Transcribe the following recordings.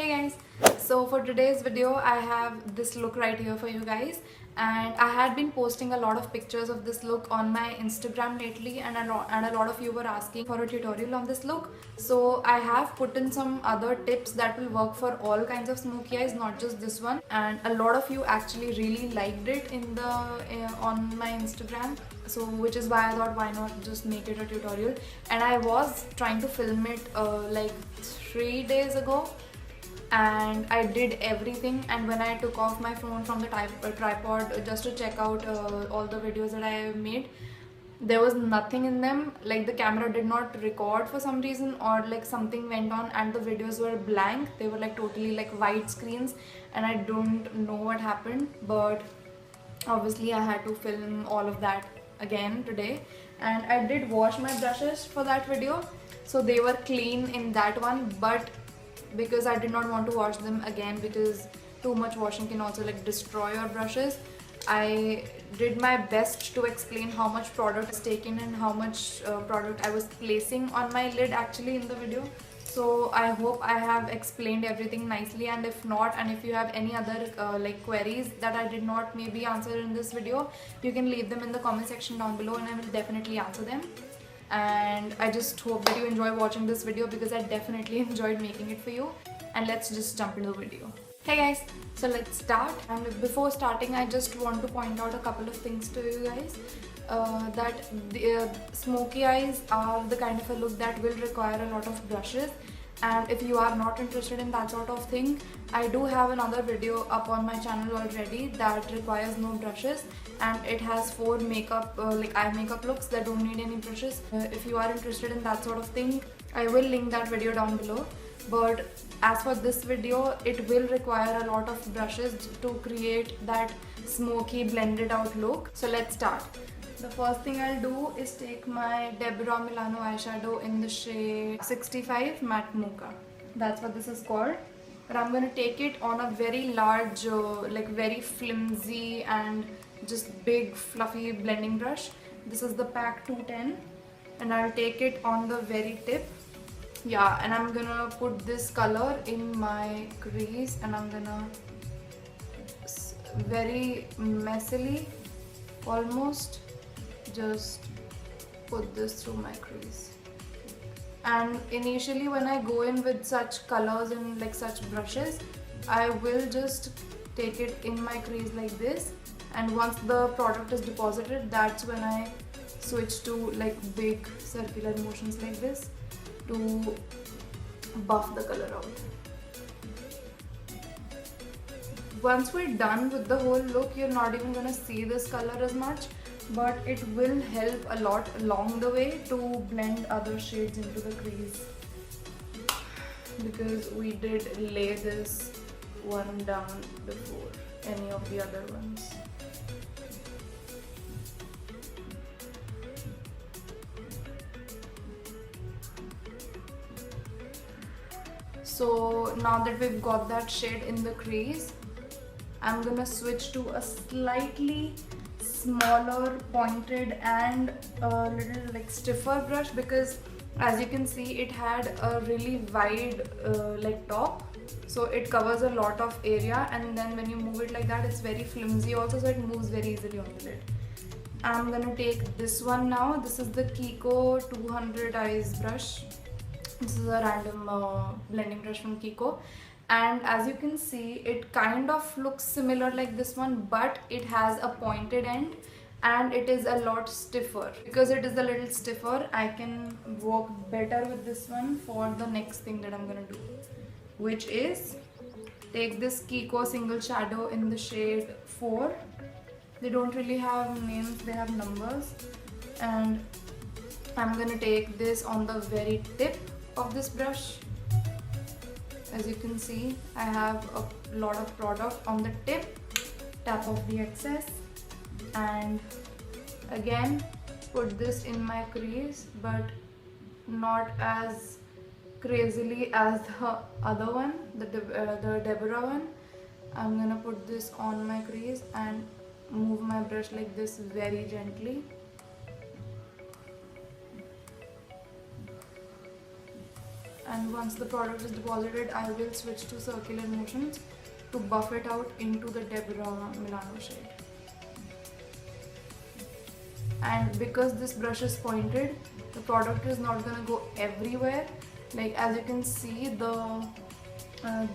Hey guys, so for today's video I have this look right here for you guys, and I had been posting a lot of pictures of this look on my Instagram lately, and a lot of you were asking for a tutorial on this look. So I have put in some other tips that will work for all kinds of smoky eyes, not just this one, and a lot of you actually really liked it in the on my Instagram. So which is why I thought, why not just make it a tutorial. And I was trying to film it like 3 days ago, and I did everything, and when I took off my phone from the tripod just to check out all the videos that I made, there was nothing in them. Like the camera did not record for some reason, or like something went on and the videos were blank. They were like totally like white screens, and I don't know what happened, but obviously I had to film all of that again today. And I did wash my brushes for that video, so they were clean in that one, but because I did not want to wash them again, because too much washing can also like destroy your brushes, I did my best to explain how much product is taken and how much product I was placing on my lid actually in the video. So I hope I have explained everything nicely, and if not, and if you have any other like queries that I did not maybe answer in this video, you can leave them in the comment section down below and I will definitely answer them. And I just hope that you enjoy watching this video, because I definitely enjoyed making it for you. And let's just jump into the video. Hey guys, so let's start. And before starting, I just want to point out a couple of things to you guys. That the smoky eyes are the kind of a look that will require a lot of brushes, and if you are not interested in that sort of thing, I do have another video up on my channel already that requires no brushes, and it has 4 makeup like eye makeup looks that don't need any brushes. If you are interested in that sort of thing, I will link that video down below. But as for this video, it will require a lot of brushes to create that smoky blended out look. So let's start. The first thing I'll do is take my Deborah Milano eyeshadow in the shade 65 Matte Mocha. That's what this is called. But I'm going to take it on a very large, like very flimsy and just big fluffy blending brush. This is the Pack 210, and I'll take it on the very tip. Yeah, and I'm gonna put this color in my crease, and I'm gonna very messily almost just put this through my crease. And initially when I go in with such colors and like such brushes, I will just take it in my crease like this, and once the product is deposited, that's when I switch to like big circular motions like this to buff the color out. Once we're done with the whole look, you're not even gonna see this color as much, but it will help a lot along the way to blend other shades into the crease, because we did lay this one down before any of the other ones. So now that we've got that shade in the crease, I'm gonna switch to a slightly smaller, pointed and a little like stiffer brush, because as you can see, it had a really wide like top, so it covers a lot of area, and then when you move it like that, it's very flimsy also, so it moves very easily on the lid. I'm gonna take this one now. This is the Kiko 200 Eyes brush. This is a random blending brush from Kiko, and as you can see, it kind of looks similar like this one, but it has a pointed end and it is a lot stiffer. Because it is a little stiffer, I can work better with this one for the next thing that I'm gonna do, which is take this Kiko Single Shadow in the shade 4. They don't really have names, they have numbers, and I'm gonna take this on the very tip of this brush. As you can see, I have a lot of product on the tip. Tap off the excess, and again put this in my crease, but not as crazily as the other one, the Deborah one. I'm gonna put this on my crease and move my brush like this very gently. and once the product is deposited, I will switch to circular motions to buff it out into the Deborah Milano shade. And because this brush is pointed, the product is not gonna go everywhere. Like as you can see, the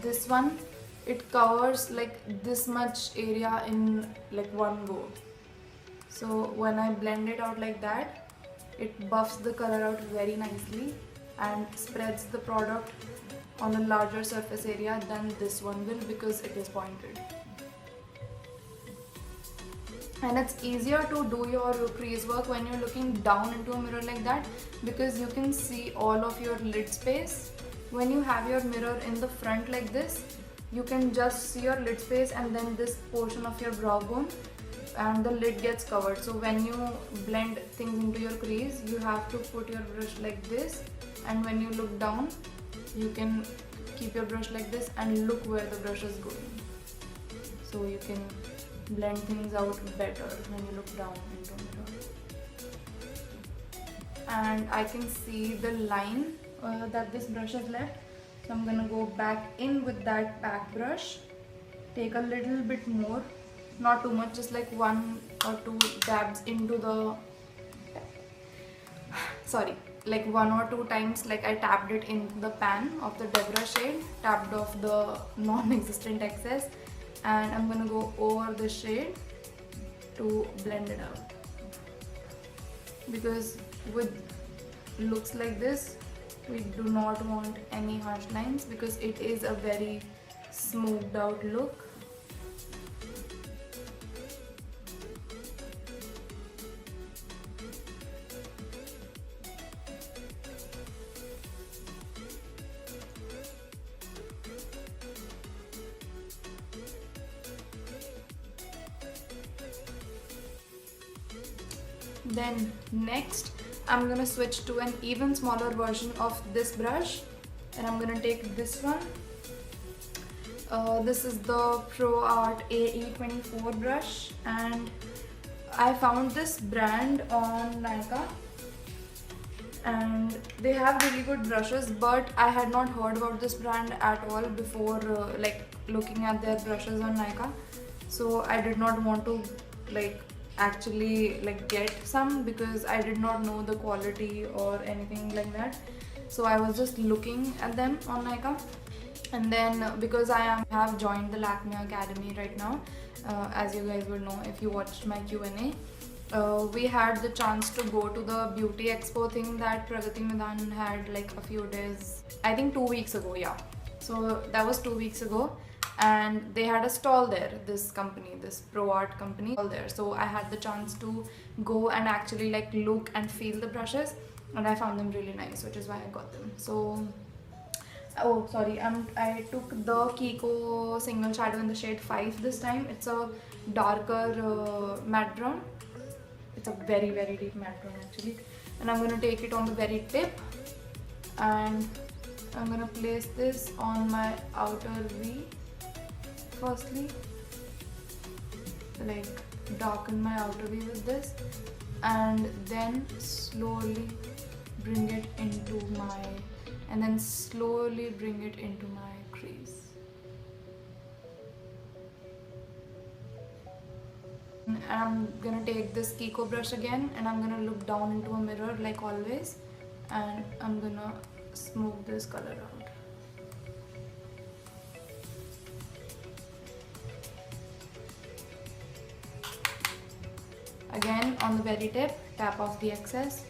this one, it covers like this much area in like one go. So when I blend it out like that, it buffs the color out very nicely and spreads the product on a larger surface area than this one will, because it is pointed. And it's easier to do your crease work when you're looking down into a mirror like that, because you can see all of your lid space. When you have your mirror in the front like this, you can just see your lid space and then this portion of your brow bone, and the lid gets covered. So when you blend things into your crease, you have to put your brush like this, and when you look down, you can keep your brush like this and look where the brush is going. So you can blend things out better when you look down into a mirror. And I can see the line that this brush has left. So I'm gonna go back in with that pack brush, take a little bit more, not too much, just like 1 or 2 dabs into the, like 1 or 2 times, like I tapped it in the pan of the Deborah shade, tapped off the non-existent excess, and I'm gonna go over the shade to blend it out. Because with looks like this, we do not want any harsh lines, because it is a very smoothed out look. Then next, I'm gonna switch to an even smaller version of this brush, and I'm gonna take this one. This is the Pro Art AE24 brush, and I found this brand on Nykaa, and they have really good brushes, but I had not heard about this brand at all before like looking at their brushes on Nykaa. So I did not want to like actually like get some, because I did not know the quality or anything like that. So I was just looking at them on Nykaa, and then because I have joined the Lakme Academy right now, as you guys will know if you watched my Q&A, we had the chance to go to the beauty expo thing that Pragati Midan had like a few days, I think 2 weeks ago, yeah. So that was 2 weeks ago, and they had a stall there, this company, this Pro Art company there. So I had the chance to go and actually like look and feel the brushes, and I found them really nice, which is why I got them. So oh sorry, I took the Kiko Single Shadow in the shade 5 this time. It's a darker matte brown. It's a very deep matte brown actually, and I'm gonna take it on the very tip, and I'm gonna place this on my outer V firstly, like darken my outer V with this, and then slowly bring it into my, and then slowly bring it into my crease. And I'm gonna take this Kiko brush again, and I'm gonna look down into a mirror like always, and I'm gonna smooth this color out. Again, on the very tip, tap off the excess,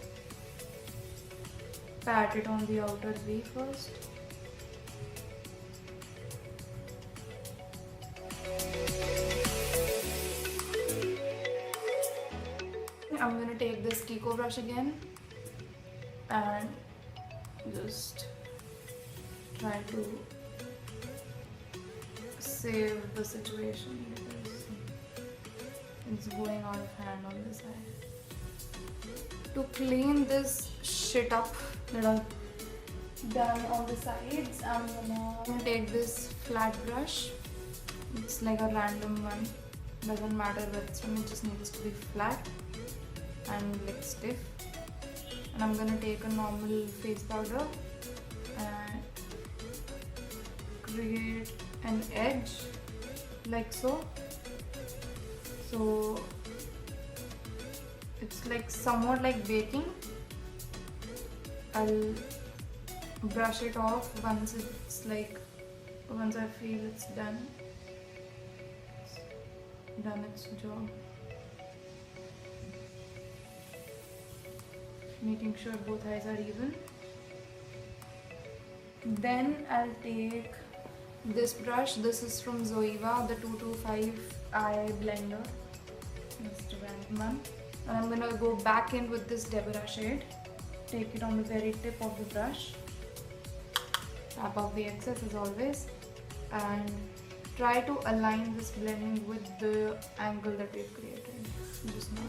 pat it on the outer V first. I'm gonna take this Kiko brush again and just try to save the situation, because it's going out of hand on this side. To clean this shit up that I've done on the sides, I'm gonna take this flat brush. It's like a random one, doesn't matter where it's from, it just needs to be flat and like stiff. And I'm gonna take a normal face powder and create an edge like so. So it's like somewhat like baking. I'll brush it off once I feel it's done its job. Making sure both eyes are even. Then I'll take this brush. This is from Zoeva, the 225 eye blender. Just a random one. And I'm gonna go back in with this Deborah shade. Take it on the very tip of the brush. Tap off the excess as always. And try to align this blending with the angle that we've created just now.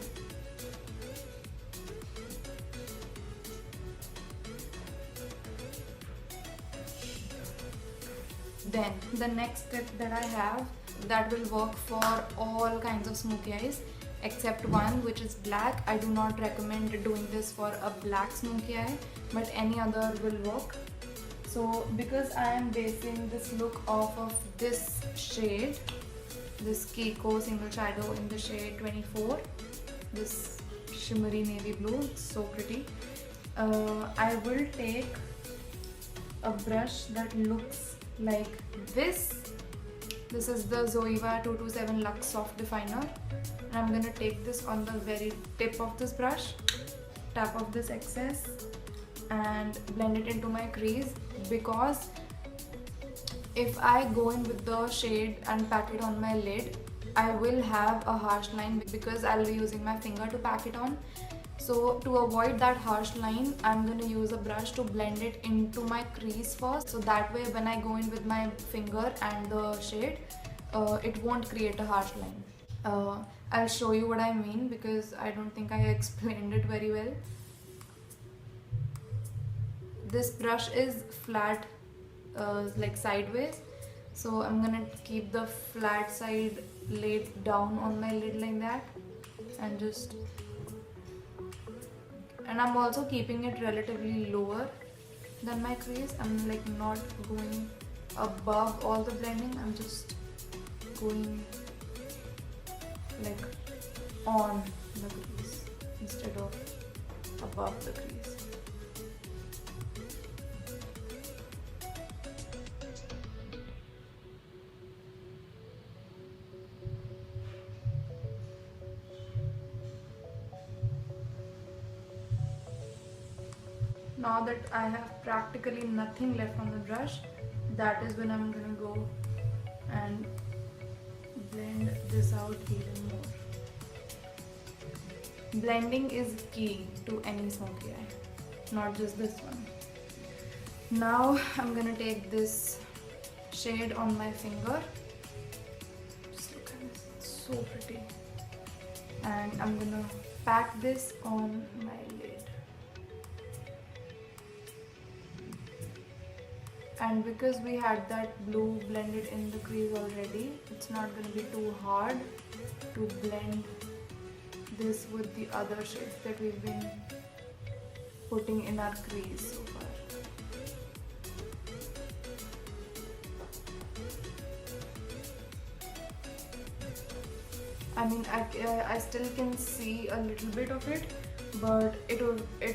Then the next tip that I have that will work for all kinds of smoky eyes except one, which is black. I do not recommend doing this for a black smoky eye, but any other will work. So because I am basing this look off of this shade, this Kiko Single Shadow in the shade 24, this shimmery navy blue, it's so pretty. I will take a brush that looks like this. This is the Zoeva 227 Luxe Soft Definer, and I'm gonna take this on the very tip of this brush, tap off this excess and blend it into my crease, because if I go in with the shade and pack it on my lid, I will have a harsh line because I'll be using my finger to pack it on. So to avoid that harsh line, I'm going to use a brush to blend it into my crease first. So that way when I go in with my finger and the shade, it won't create a harsh line. I'll show you what I mean because I don't think I explained it very well. This brush is flat, like sideways. So I'm going to keep the flat side laid down on my lid like that and just... And I'm also keeping it relatively lower than my crease. I'm like not going above all the blending. I'm just going like on the crease instead of above the crease. Now that I have practically nothing left on the brush, that is when I'm gonna go and blend this out even more. Blending is key to any smoky eye, not just this one. Now I'm gonna take this shade on my finger. Just look at this, it's so pretty. And I'm gonna pack this on my lid. And because we had that blue blended in the crease already, it's not going to be too hard to blend this with the other shades that we've been putting in our crease so far. I mean, I still can see a little bit of it, but it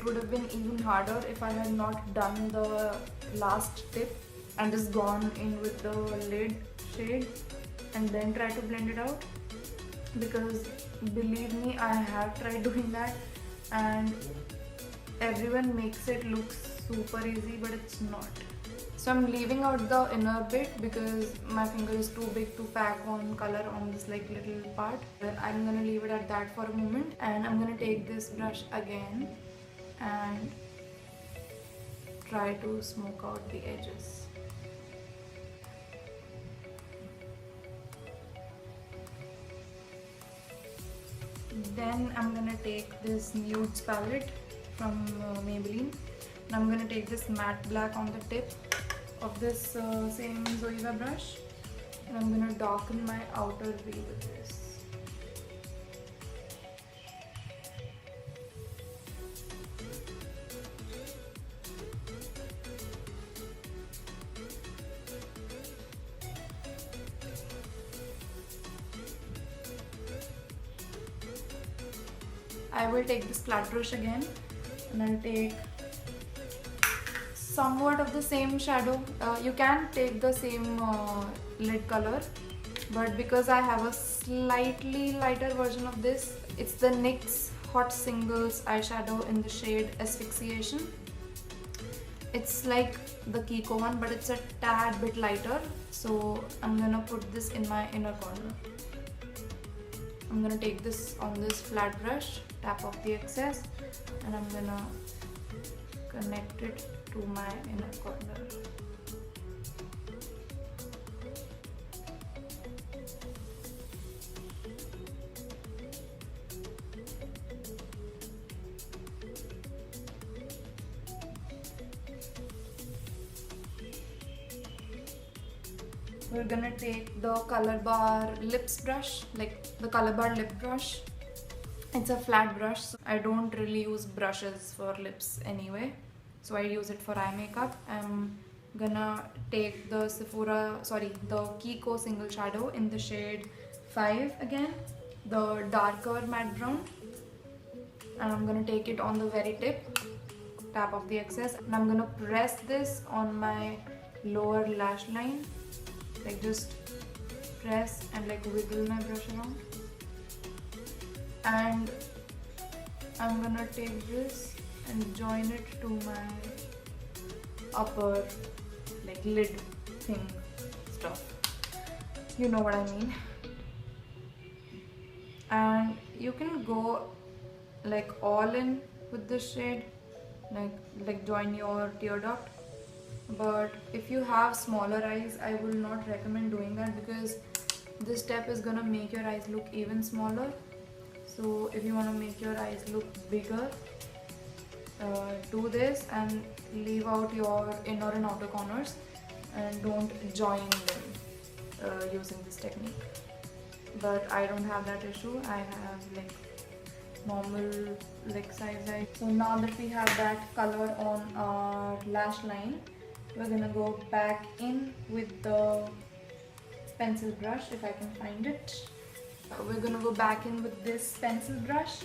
would have been even harder if I had not done the last tip and just gone in with the lid shade and then try to blend it out, because believe me, I have tried doing that and everyone makes it look super easy, but it's not. So I'm leaving out the inner bit because my finger is too big to pack on color on this like little part. I'm gonna leave it at that for a moment, and I'm gonna take this brush again and try to smoke out the edges. Then I'm gonna take this nudes palette from Maybelline, and I'm gonna take this matte black on the tip of this same Zoeva brush, and I'm gonna darken my outer V with this. I will take this flat brush again and I'll take somewhat of the same shadow. You can take the same lid color, but because I have a slightly lighter version of this, it's the NYX Hot Singles eyeshadow in the shade Asphyxiation. It's like the Kiko one, but it's a tad bit lighter. So I'm gonna put this in my inner corner. I'm gonna take this on this flat brush, tap off the excess, and I'm gonna connect it to my inner corner. We're gonna take the Color Bar lips brush, like the Color Bar lip brush. It's a flat brush, so I don't really use brushes for lips anyway, so I use it for eye makeup. I'm gonna take the the Kiko Single Shadow in the shade 5 again, the darker matte brown, and I'm gonna take it on the very tip, tap off the excess, and I'm gonna press this on my lower lash line, like just press and like wiggle my brush around. And I'm gonna take this and join it to my upper like lid thing stuff. You know what I mean. And you can go like all in with this shade, like join your tear duct. But if you have smaller eyes, I will not recommend doing that because this step is gonna make your eyes look even smaller. So if you want to make your eyes look bigger, do this and leave out your inner and outer corners and don't join them using this technique. But I don't have that issue. I have like normal like size eyes. So now that we have that color on our lash line, we're gonna go back in with the pencil brush, if I can find it. We're gonna go back in with this pencil brush,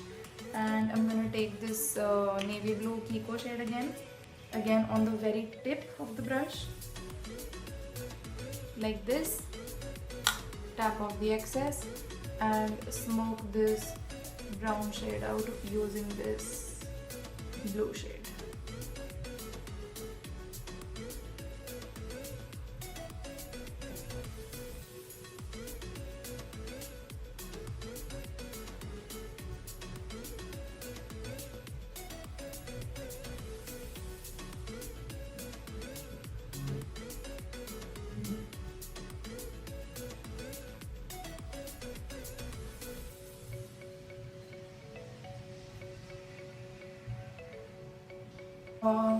and I'm gonna take this navy blue Kiko shade again on the very tip of the brush, like this. Tap off the excess and smoke this brown shade out using this blue shade.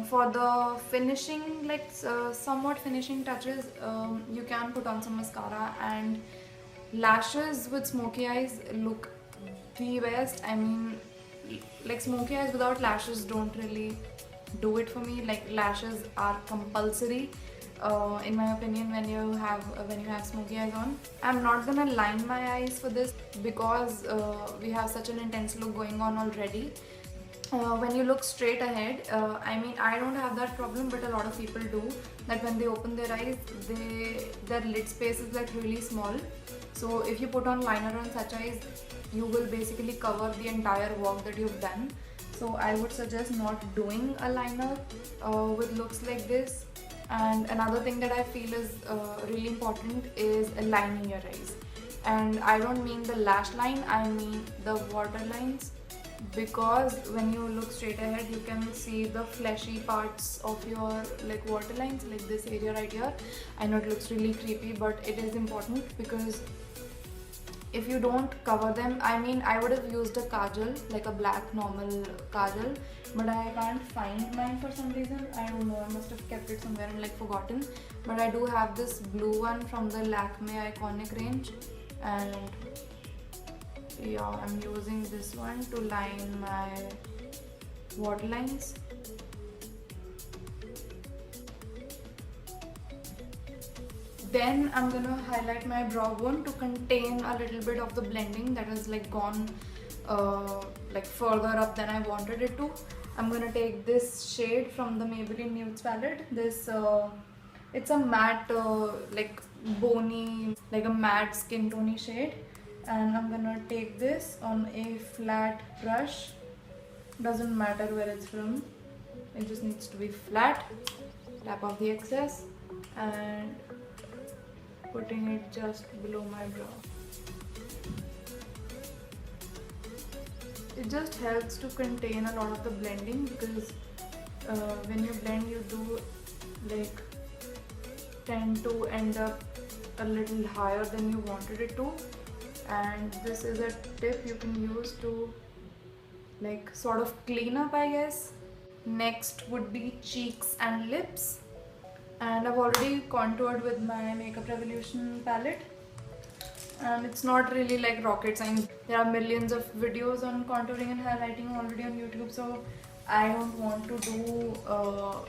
For the finishing, like somewhat finishing touches, you can put on some mascara, and lashes with smoky eyes look the best. I mean, like smoky eyes without lashes don't really do it for me. Like lashes are compulsory in my opinion when you have smoky eyes on. I'm not gonna line my eyes for this because we have such an intense look going on already. When you look straight ahead, I mean, I don't have that problem, but a lot of people do, that when they open their eyes, their lid space is like really small. So if you put on liner on such eyes, you will basically cover the entire work that you've done. So I would suggest not doing a liner with looks like this. And another thing that I feel is really important is lining your eyes. And I don't mean the lash line, I mean the water lines. Because when you look straight ahead, you can see the fleshy parts of your like waterlines, like this area right here. I know it looks really creepy, but it is important because if you don't cover them, I mean, I would have used a kajal, like a black normal kajal, but I can't find mine for some reason. I don't know, I must have kept it somewhere and like forgotten. But I do have this blue one from the Lakme Iconic range, and yeah, I'm using this one to line my waterlines. Then I'm gonna highlight my brow bone to contain a little bit of the blending that is like gone like further up than I wanted it to. I'm gonna take this shade from the Maybelline Nudes palette. This it's a matte like bony, like a matte skin tony shade, and I'm gonna take this on a flat brush. Doesn't matter where it's from, it just needs to be flat. Tap off the excess and putting it just below my brow. It just helps to contain a lot of the blending, because when you blend you do like tend to end up a little higher than you wanted it to, and this is a tip you can use to like sort of clean up, I guess. Next would be cheeks and lips, and I've already contoured with my Makeup Revolution palette, and it's not really like rocket science. There are millions of videos on contouring and highlighting already on YouTube, so I don't want to do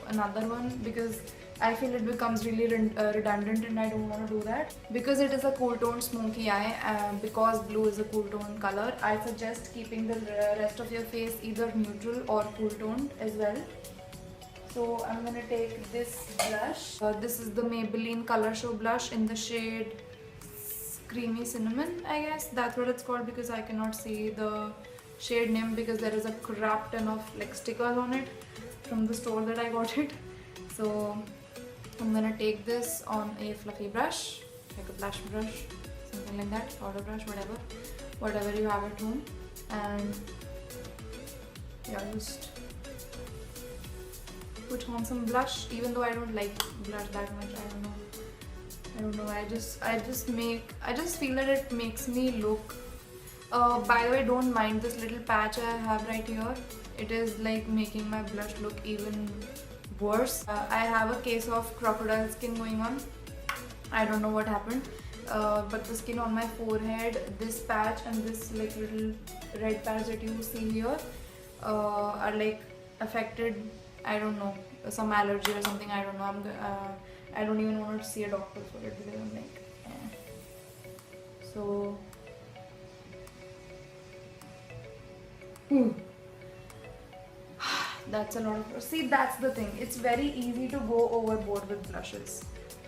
another one because I feel it becomes really redundant, and I don't want to do that. Because it is a cool tone smoky eye, because blue is a cool tone color, I suggest keeping the rest of your face either neutral or cool toned as well. So I'm gonna take this blush. This is the Maybelline Color Show blush in the shade Creamy Cinnamon, I guess that's what it's called, because I cannot see the shade name because there is a crap ton of like stickers on it from the store that I got it. So I'm gonna take this on a fluffy brush, like a blush brush, something like that, powder brush, whatever you have at home, and yeah, just put on some blush. Even though I don't like blush that much, I don't know. I just feel that it makes me look. By the way, don't mind this little patch I have right here. It is like making my blush look even worse. I have a case of crocodile skin going on. I don't know what happened, but the skin on my forehead, this patch and this like little red patch that you see here are like affected. I don't know, some allergy or something. I don't know. I don't even want to see a doctor for it because I'm like, eh. So that's a lot of. See, that's the thing. It's very easy to go overboard with blushes,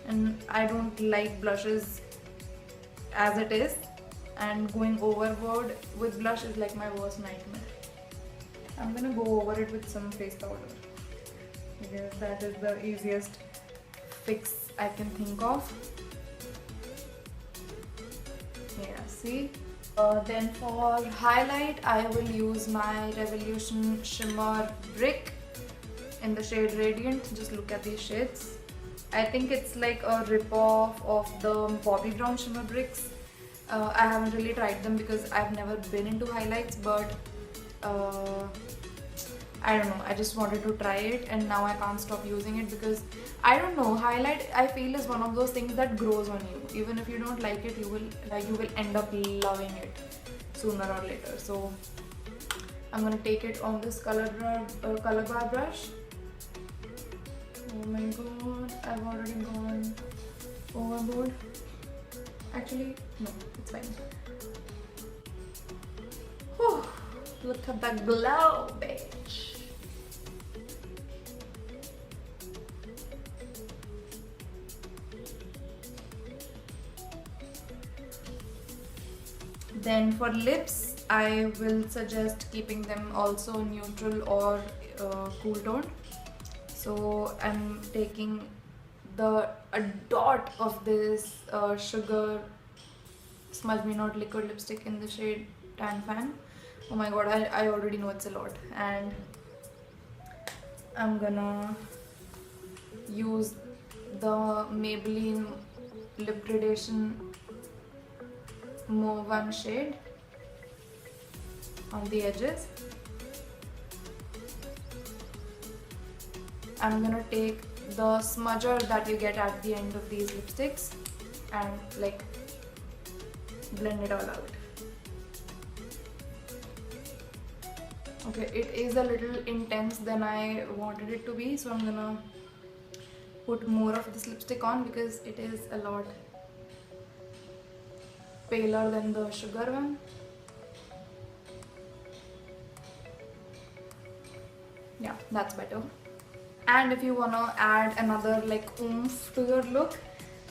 and I don't like blushes as it is. And going overboard with blush is like my worst nightmare. I'm gonna go over it with some face powder because that is the easiest fix I can think of. Yeah, see? Then for highlight, I will use my Revolution Shimmer Brick in the shade Radiant. Just look at these shades. I think it's like a rip-off of the Bobbi Brown Shimmer Bricks. I haven't really tried them because I've never been into highlights, but I don't know, I just wanted to try it and now I can't stop using it because I don't know, highlight I feel is one of those things that grows on you. Even if you don't like it, you will end up loving it sooner or later. So I'm gonna take it on this color bar brush. Oh my god, I've already gone overboard. Actually, no, it's fine. Whew, look at that glow, bitch. Then for lips, I will suggest keeping them also neutral or cool tone. So I'm taking a dot of this Sugar Smudge Me Not liquid lipstick in the shade Tan Fan. Oh my god, I already know it's a lot. And I'm gonna use the Maybelline Lip Gradation Mauve 1 shade on the edges. I'm gonna take the smudger that you get at the end of these lipsticks and like blend it all out. Okay, it is a little intense than I wanted it to be, so I'm gonna put more of this lipstick on because it is a lot paler than the Sugar one. Yeah, that's better. And if you wanna add another like oomph to your look,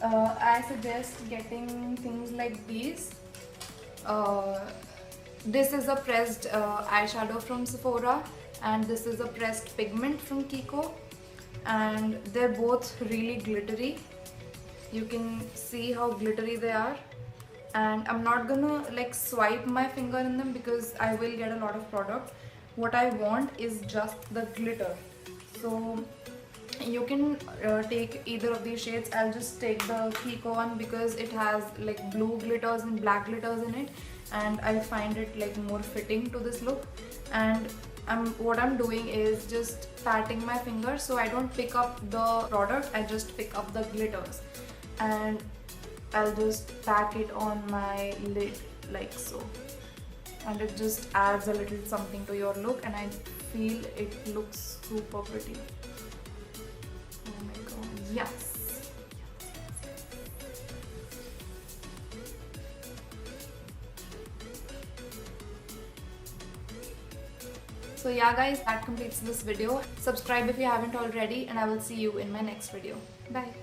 I suggest getting things like these. Uh, this is a pressed eyeshadow from Sephora, and this is a pressed pigment from Kiko, and they're both really glittery. You can see how glittery they are, and I'm not gonna like swipe my finger in them because I will get a lot of product. What I want is just the glitter. So you can take either of these shades. I'll just take the Kiko one because it has like blue glitters and black glitters in it, and I find it like more fitting to this look. And what I'm doing is just patting my finger, so I don't pick up the product, I just pick up the glitters, and I'll just pack it on my lid like so, and it just adds a little something to your look, and I feel it looks super pretty. Oh my god, yes! So yeah guys, that completes this video. Subscribe if you haven't already, and I will see you in my next video. Bye!